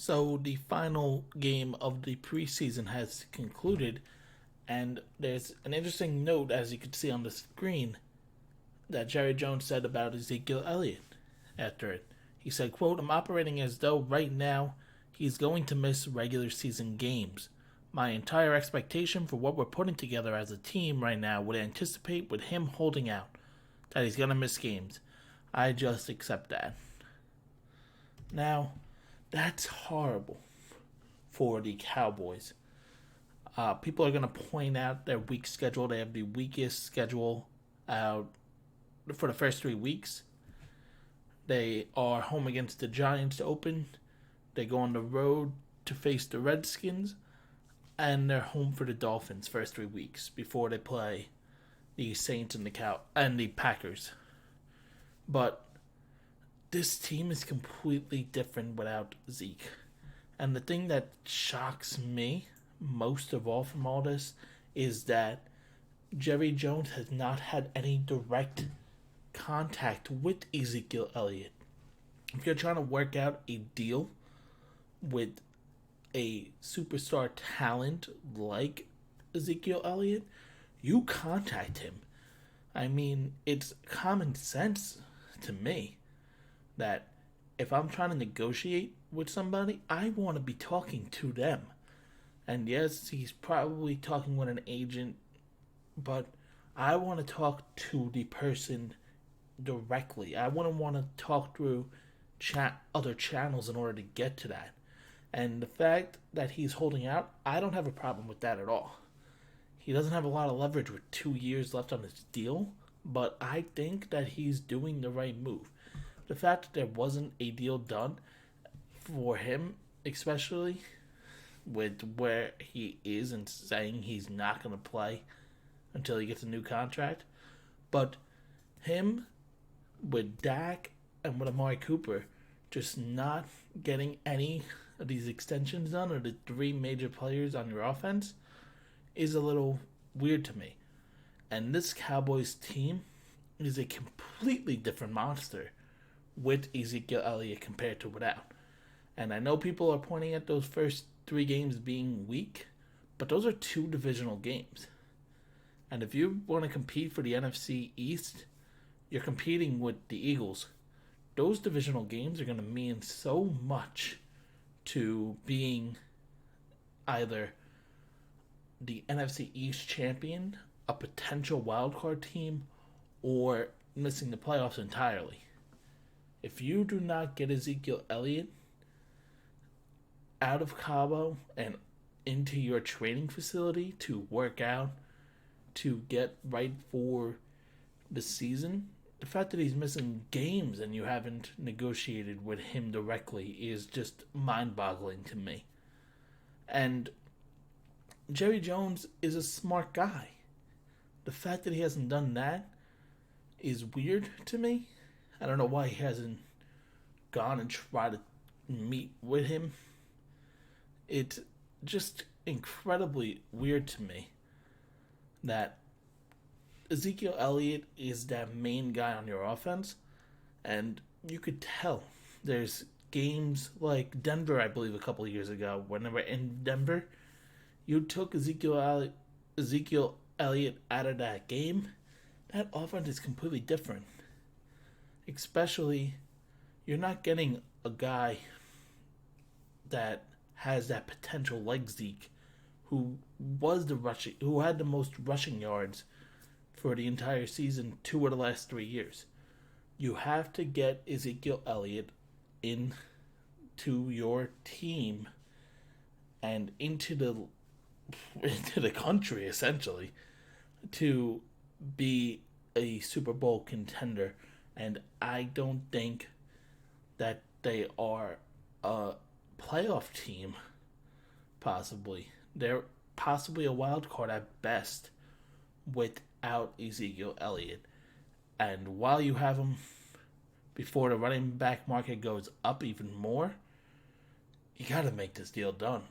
So the final game of the preseason has concluded, and there's an interesting note, as you can see on the screen, that Jerry Jones said about Ezekiel Elliott after it. He said, quote, "I'm operating as though right now he's going to miss regular season games. My entire expectation for what we're putting together as a team right now would anticipate with him holding out that he's going to miss games. I just accept that." Now, that's horrible for the Cowboys. People are going to point out their weak schedule. They have the weakest schedule out for the first 3 weeks. They are home against the Giants to open. They go on the road to face the Redskins. And they're home for the Dolphins first 3 weeks before they play the Saints and the Packers. But this team is completely different without Zeke. And the thing that shocks me most of all from all this is that Jerry Jones has not had any direct contact with Ezekiel Elliott. If you're trying to work out a deal with a superstar talent like Ezekiel Elliott, you contact him. I mean, it's common sense to me that if I'm trying to negotiate with somebody, I want to be talking to them. And yes, he's probably talking with an agent, but I want to talk to the person directly. I wouldn't want to talk through other channels in order to get to that. And the fact that he's holding out, I don't have a problem with that at all. He doesn't have a lot of leverage with 2 years left on his deal, but I think that he's doing the right move. The fact that there wasn't a deal done for him, especially with where he is and saying he's not going to play until he gets a new contract, but him with Dak and with Amari Cooper just not getting any of these extensions done, or the three major players on your offense, is a little weird to me. And this Cowboys team is a completely different monster with Ezekiel Elliott compared to without. And I know people are pointing at those first 3 games being weak, but those are 2 divisional games. And if you want to compete for the NFC East, you're competing with the Eagles. Those divisional games are going to mean so much to being either the NFC East champion, a potential wildcard team, or missing the playoffs entirely. If you do not get Ezekiel Elliott out of Cabo and into your training facility to work out, to get right for the season, the fact that he's missing games and you haven't negotiated with him directly is just mind-boggling to me. And Jerry Jones is a smart guy. The fact that he hasn't done that is weird to me. I don't know why he hasn't gone and tried to meet with him. It's just incredibly weird to me that Ezekiel Elliott is that main guy on your offense, and you could tell there's games like Denver, I believe, a couple of years ago, when they were in Denver, you took Ezekiel Elliott out of that game, that offense is completely different. Especially, you're not getting a guy that has that potential like Zeke, who had the most rushing yards for the entire season 2 of the last 3 years. You have to get Ezekiel Elliott into your team and into the country, essentially, to be a Super Bowl contender. And I don't think that they are a playoff team, possibly. They're possibly a wild card at best without Ezekiel Elliott. And while you have him, before the running back market goes up even more, you got to make this deal done.